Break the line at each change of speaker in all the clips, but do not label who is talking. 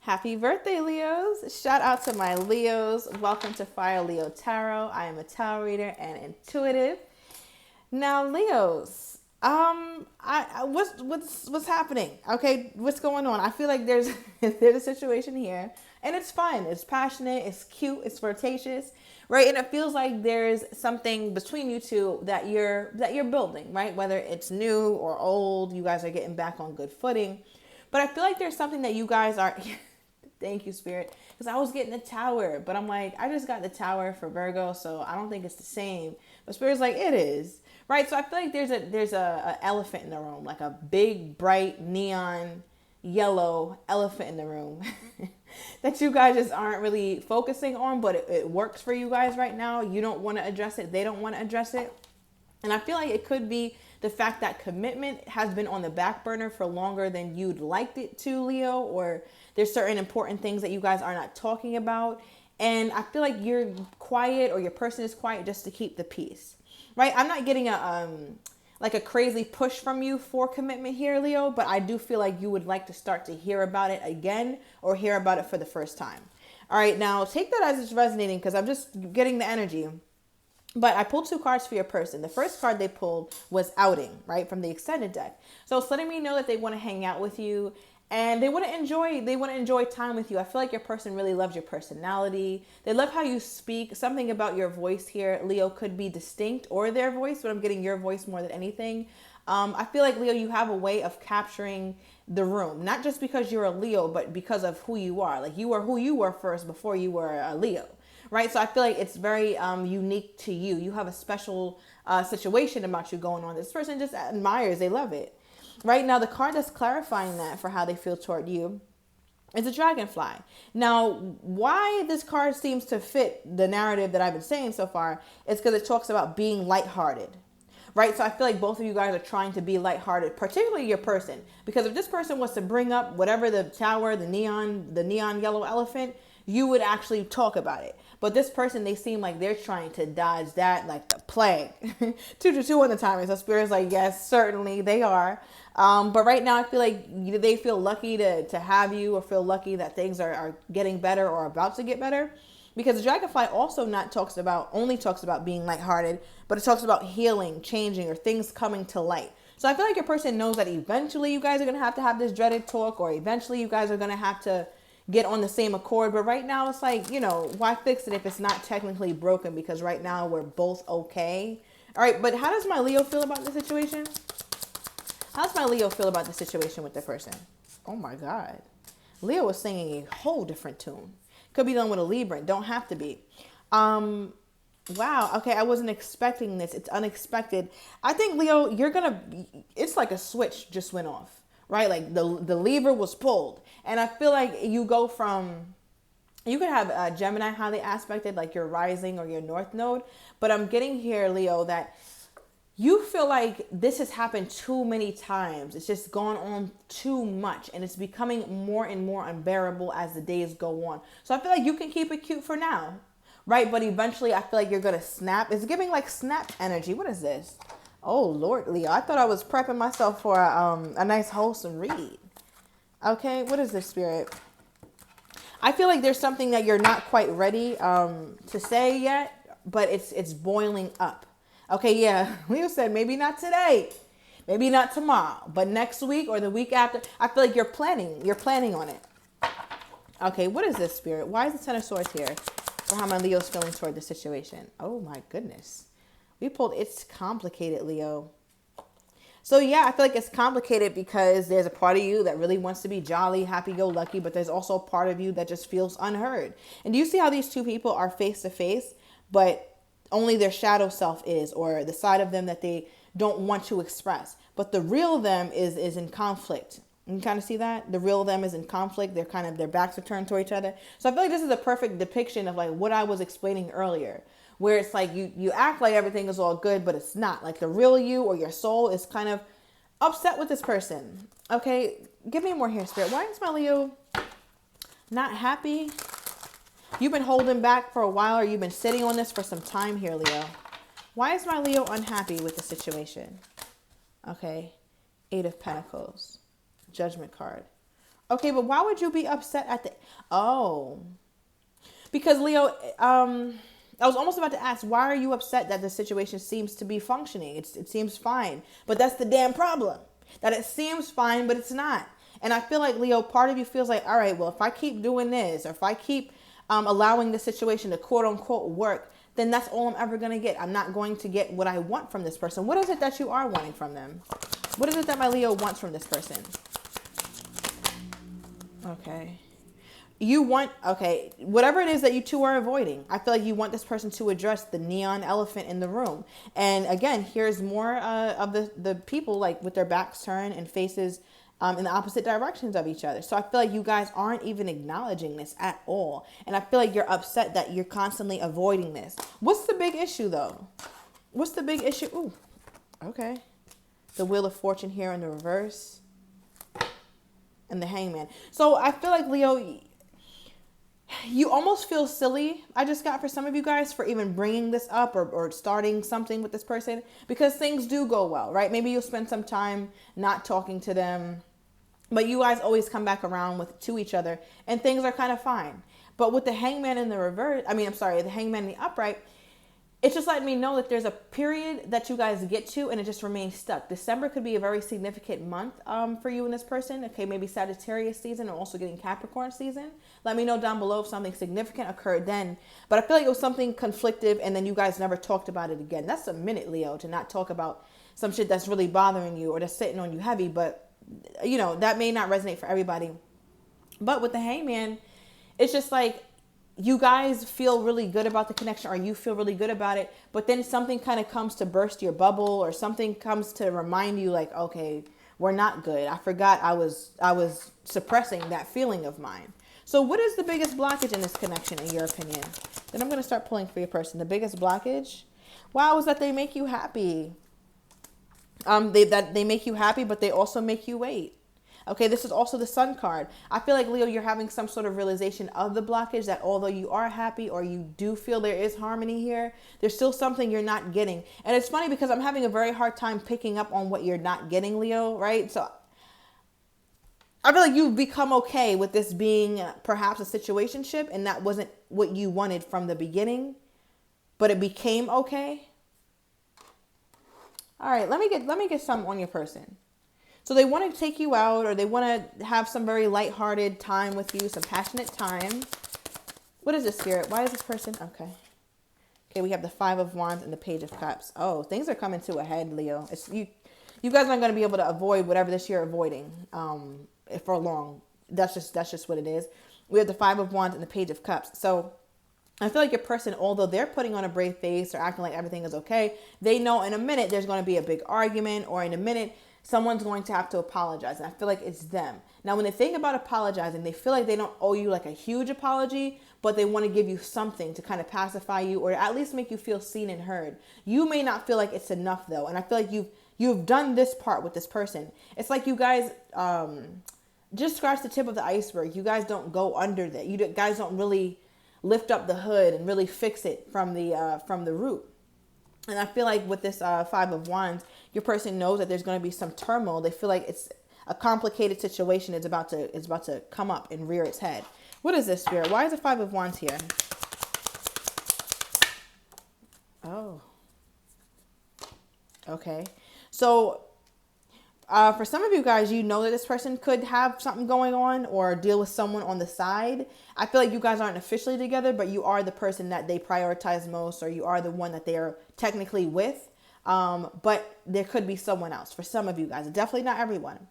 Happy birthday, Leos. Shout out to my Leos. Welcome to Fire Leo Tarot. I am a tarot reader and intuitive. Now, Leos, what's happening? Okay, what's going on? I feel like there's there's a situation here, and it's fun. It's passionate. It's cute. It's flirtatious, right? And it feels like there's something between you two that you're building, right? Whether it's new or old, you guys are getting back on good footing. But I feel like there's something that you guys are. Thank you, Spirit. Because I was getting the tower, but I'm like, I just got the tower for Virgo, so I don't think it's the same. But Spirit's like, it is, right? So I feel like there's a elephant in the room, like a big, bright, neon, yellow elephant in the room that you guys just aren't really focusing on, but it works for you guys right now. You don't want to address it. They don't want to address it. And I feel like it could be the fact that commitment has been on the back burner for longer than you'd liked it to, Leo, or there's certain important things that you guys are not talking about. And I feel like you're quiet, or your person is quiet just to keep the peace, right? I'm not getting a crazy push from you for commitment here, Leo, but I do feel like you would like to start to hear about it again, or hear about it for the first time. All right, now take that as it's resonating, because I'm just getting the energy. But I pulled two cards for your person. The first card they pulled was outing, right, from the extended deck. So it's letting me know that they want to hang out with you, and they want to enjoy time with you. I feel like your person really loves your personality. They love how you speak. Something about your voice here, Leo, could be distinct, or their voice, but I'm getting your voice more than anything. I feel like, Leo, you have a way of capturing the room, not just because you're a Leo, but because of who you are. Like, you are who you were first before you were a Leo. Right, so I feel like it's very unique to you. You have a special situation about you going on. This person just admires, they love it. Right, now the card that's clarifying that for how they feel toward you is a dragonfly. Now, why this card seems to fit the narrative that I've been saying so far is because it talks about being lighthearted. Right, so I feel like both of you guys are trying to be lighthearted, particularly your person. Because if this person was to bring up whatever, the tower, the neon yellow elephant, you would actually talk about it. But this person, they seem like they're trying to dodge that like the plague. 2 on the timer. So Spirit's like, yes, certainly they are. But right now I feel like they feel lucky to have you, or feel lucky that things are getting better or about to get better. Because the dragonfly also only talks about being lighthearted, but it talks about healing, changing, or things coming to light. So I feel like your person knows that eventually you guys are going to have this dreaded talk, or eventually you guys are going to have to get on the same accord. But right now it's like, why fix it if it's not technically broken? Because right now we're both okay. All right, but how does my Leo feel about the situation? How does my Leo feel about the situation with the person? Oh my God. Leo is singing a whole different tune. Could be done with a Libra. Don't have to be. Wow. Okay, I wasn't expecting this. It's unexpected. I think, Leo, it's like a switch just went off, right? Like the lever was pulled. And I feel like you could have Gemini highly aspected, like your rising or your north node. But I'm getting here, Leo, that you feel like this has happened too many times. It's just gone on too much, and it's becoming more and more unbearable as the days go on. So I feel like you can keep it cute for now, right? But eventually I feel like you're going to snap. It's giving like snap energy. What is this? Oh, Lord, Leo. I thought I was prepping myself for a nice wholesome read. Okay, what is this, Spirit? I feel like there's something that you're not quite ready to say yet, but it's boiling up. Okay, yeah, Leo said maybe not today, maybe not tomorrow, but next week or the week after. I feel like you're planning on it. Okay, what is this, Spirit? Why is the Ten of Swords here for how my Leo's feeling toward the situation? Oh my goodness. We pulled It's Complicated, Leo. So yeah, I feel like it's complicated because there's a part of you that really wants to be jolly, happy-go-lucky, but there's also a part of you that just feels unheard. And do you see how these two people are face to face, but only their shadow self is, or the side of them that they don't want to express. But the real them is in conflict. You can kind of see that? The real them is in conflict. Their backs are turned toward each other. So I feel like this is a perfect depiction of like what I was explaining earlier, where it's like you act like everything is all good, but it's not. Like the real you or your soul is kind of upset with this person. Okay, give me more here, Spirit. Why is my Leo not happy? You've been holding back for a while, or you've been sitting on this for some time here, Leo. Why is my Leo unhappy with the situation? Okay, 8 of Pentacles, Judgment card. Okay, but why would you be upset at the? Oh, because Leo, I was almost about to ask, why are you upset that the situation seems to be functioning? It seems fine, but that's the damn problem. That it seems fine, but it's not. And I feel like Leo, part of you feels like, all right, well, if I keep doing this, or if I keep allowing the situation to quote unquote work, then that's all I'm ever gonna get. I'm not going to get what I want from this person. What is it that you are wanting from them? What is it that my Leo wants from this person? Okay. You want, okay, whatever it is that you two are avoiding. I feel like you want this person to address the neon elephant in the room. And again, here's more of the people like with their backs turned and faces in the opposite directions of each other. So I feel like you guys aren't even acknowledging this at all. And I feel like you're upset that you're constantly avoiding this. What's the big issue though? What's the big issue? Ooh, okay. The Wheel of Fortune here in the reverse. And the Hangman. So I feel like Leo, you almost feel silly, I just got, for some of you guys, for even bringing this up or starting something with this person, because things do go well, right? Maybe you'll spend some time not talking to them, but you guys always come back around to each other and things are kind of fine. But with the Hangman in the reverse, the Hangman in the upright, it's just letting me know that there's a period that you guys get to and it just remains stuck. December could be a very significant month for you and this person. Okay, maybe Sagittarius season or also getting Capricorn season. Let me know down below if something significant occurred then. But I feel like it was something conflictive and then you guys never talked about it again. That's a minute, Leo, to not talk about some shit that's really bothering you or that's sitting on you heavy. But, you know, that may not resonate for everybody. But with the Hangman, it's just like, you guys feel really good about the connection or you feel really good about it, but then something kind of comes to burst your bubble or something comes to remind you like, okay, we're not good. I forgot I was suppressing that feeling of mine. So what is the biggest blockage in this connection in your opinion? Then I'm going to start pulling for your person. The biggest blockage? Wow, is that they make you happy. They make you happy, but they also make you wait. Okay, this is also the Sun card. I feel like, Leo, you're having some sort of realization of the blockage that although you are happy or you do feel there is harmony here, there's still something you're not getting. And it's funny because I'm having a very hard time picking up on what you're not getting, Leo, right? So I feel like you've become okay with this being perhaps a situationship and that wasn't what you wanted from the beginning, but it became okay. All right, let me get some on your person. So they want to take you out or they want to have some very lighthearted time with you, some passionate time. What is this, Spirit? Why is this person? Okay. Okay, we have the Five of Wands and the Page of Cups. Oh, things are coming to a head, Leo. It's you guys aren't going to be able to avoid whatever this you're avoiding for long. That's just what it is. We have the Five of Wands and the Page of Cups. So I feel like your person, although they're putting on a brave face or acting like everything is okay, they know in a minute there's going to be a big argument or in a minute someone's going to have to apologize. And I feel like it's them. Now, when they think about apologizing, they feel like they don't owe you like a huge apology, but they want to give you something to kind of pacify you or at least make you feel seen and heard. You may not feel like it's enough though. And I feel like you've done this part with this person. It's like you guys just scratch the tip of the iceberg. You guys don't go under that. You guys don't really lift up the hood and really fix it from the root. And I feel like with this Five of Wands, your person knows that there's going to be some turmoil. They feel like it's a complicated situation. It's about to come up and rear its head. What is this, Spirit? Why is the Five of Wands here? Oh. Okay. So for some of you guys, you know that this person could have something going on or deal with someone on the side. I feel like you guys aren't officially together, but you are the person that they prioritize most or you are the one that they are technically with. But there could be someone else for some of you guys. Definitely not everyone.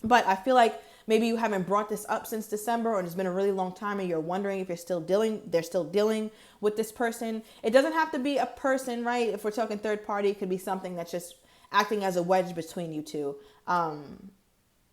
But I feel like maybe you haven't brought this up since December or it's been a really long time and you're wondering if they're still dealing with this person. It doesn't have to be a person, right? If we're talking third party, it could be something that's just acting as a wedge between you two, and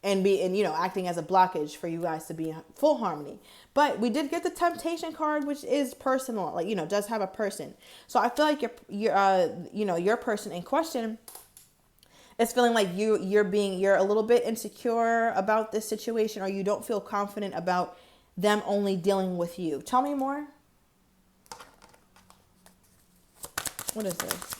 acting as a blockage for you guys to be in full harmony. But we did get the Temptation card, which is personal, does have a person. So I feel like your person in question is feeling like you're a little bit insecure about this situation, or you don't feel confident about them only dealing with you. Tell me more. What is this?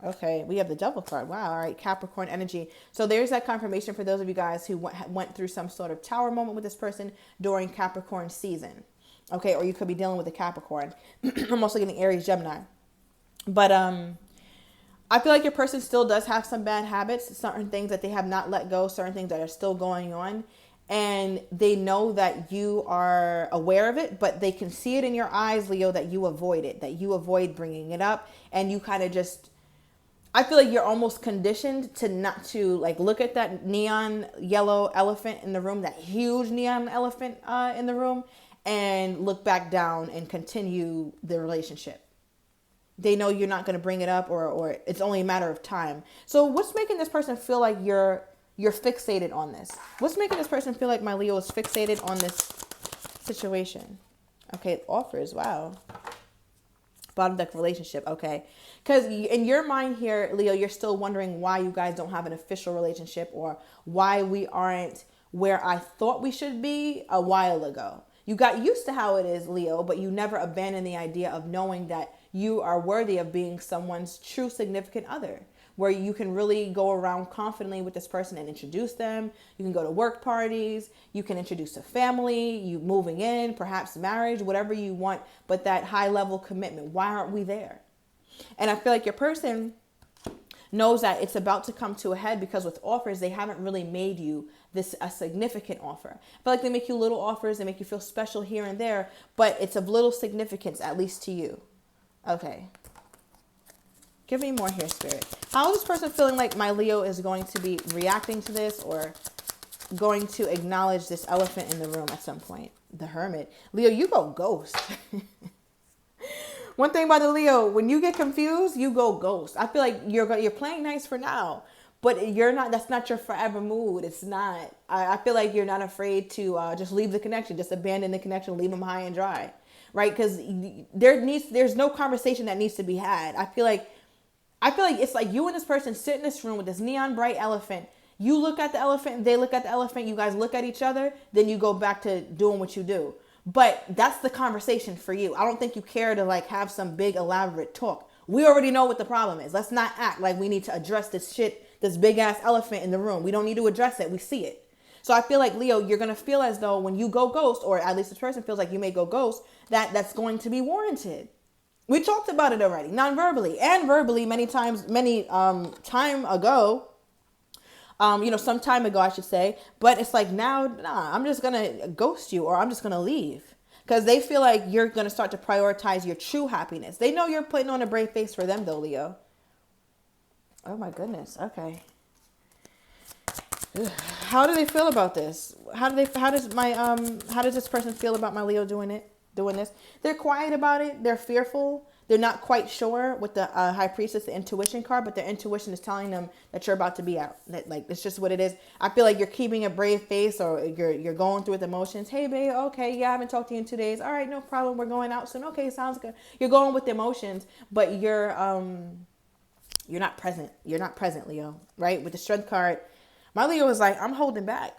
Okay, we have the Devil card. Wow, all right, Capricorn energy. So there's that confirmation for those of you guys who went through some sort of tower moment with this person during Capricorn season. Okay, or you could be dealing with a Capricorn. I'm also getting Aries, Gemini. But I feel like your person still does have some bad habits, certain things that they have not let go, certain things that are still going on. And they know that you are aware of it, but they can see it in your eyes, Leo, that you avoid it, that you avoid bringing it up. And you kind of just, I feel like you're almost conditioned to not to like look at that neon yellow elephant in the room, that huge neon elephant in the room, and look back down and continue the relationship. They know you're not going to bring it up, or it's only a matter of time. So what's making this person feel like you're fixated on this? What's making this person feel like my Leo is fixated on this situation? Okay, offers. Wow. Bottom deck relationship. Okay. Because in your mind here, Leo, you're still wondering why you guys don't have an official relationship, or why we aren't where I thought we should be a while ago. You got used to how it is, Leo, but you never abandoned the idea of knowing that you are worthy of being someone's true significant other, where you can really go around confidently with this person and introduce them. You can go to work parties. You can introduce a family, you moving in, perhaps marriage, whatever you want, but that high level commitment. Why aren't we there? And I feel like your person knows that it's about to come to a head, because with offers, they haven't really made you a significant offer. I feel like they make you little offers, they make you feel special here and there, but it's of little significance, at least to you. Okay. Give me more here, Spirit. How is this person feeling like my Leo is going to be reacting to this, or going to acknowledge this elephant in the room at some point? The Hermit. Leo, you go ghost. One thing about the Leo, when you get confused, you go ghost. I feel like you're playing nice for now, but you're not. That's not your forever mood. It's not. I feel like you're not afraid to just leave the connection, just abandon the connection, leave them high and dry, right? Because there's no conversation that needs to be had. I feel like it's like you and this person sit in this room with this neon bright elephant. You look at the elephant, they look at the elephant, you guys look at each other, then you go back to doing what you do. But that's the conversation for you. I don't think you care to like have some big elaborate talk. We already know what the problem is. Let's not act like we need to address this big ass elephant in the room. We don't need to address it. We see it. So I feel like, Leo, you're going to feel as though when you go ghost, or at least this person feels like you may go ghost, that's going to be warranted. We talked about it already, non-verbally and verbally many time ago. Some time ago, I should say. But it's like now, nah, I'm just going to ghost you, or I'm just going to leave. Because they feel like you're going to start to prioritize your true happiness. They know you're putting on a brave face for them, though, Leo. Oh, my goodness. Okay. How do they feel about this? How does this person feel about my Leo doing this? They're quiet about it. They're fearful. They're not quite sure with the High Priestess, the intuition card, but their intuition is telling them that you're about to be out. That, like, it's just what it is. I feel like you're keeping a brave face, or you're going through with emotions. Hey, babe, okay, yeah, I haven't talked to you in 2 days. All right, no problem. We're going out soon. Okay, sounds good. You're going with the emotions, but you're not present. You're not present, Leo, right? With the Strength card, my Leo is like, I'm holding back.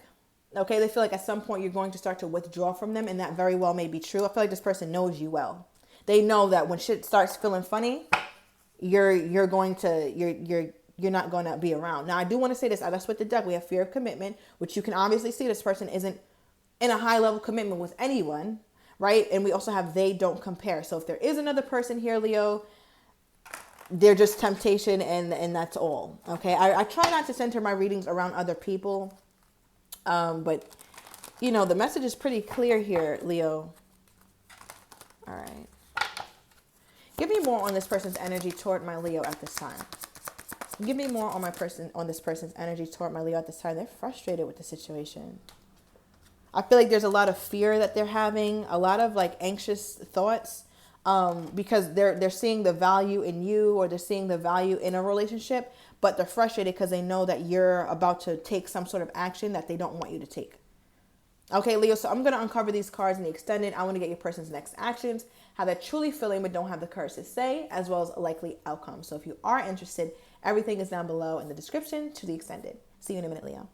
Okay, they feel like at some point you're going to start to withdraw from them, and that very well may be true. I feel like this person knows you well. They know that when shit starts feeling funny, you're not going to be around. Now, I do want to say this. That's with the deck. We have fear of commitment, which you can obviously see this person isn't in a high level commitment with anyone, right? And we also have they don't compare. So if there is another person here, Leo, they're just temptation, and that's all. Okay, I try not to center my readings around other people, but the message is pretty clear here, Leo. All right. Give me more on this person's energy toward my Leo at this time. Give me more on this person's energy toward my Leo at this time. They're frustrated with the situation. I feel like there's a lot of fear that they're having, a lot of like anxious thoughts, because they're seeing the value in you, or they're seeing the value in a relationship, but they're frustrated because they know that you're about to take some sort of action that they don't want you to take. Okay, Leo, so I'm going to uncover these cards in the extended. I want to get your person's next actions, how they're truly feeling but don't have the courage to say, as well as a likely outcome. So if you are interested, everything is down below in the description to the extended. See you in a minute, Leo.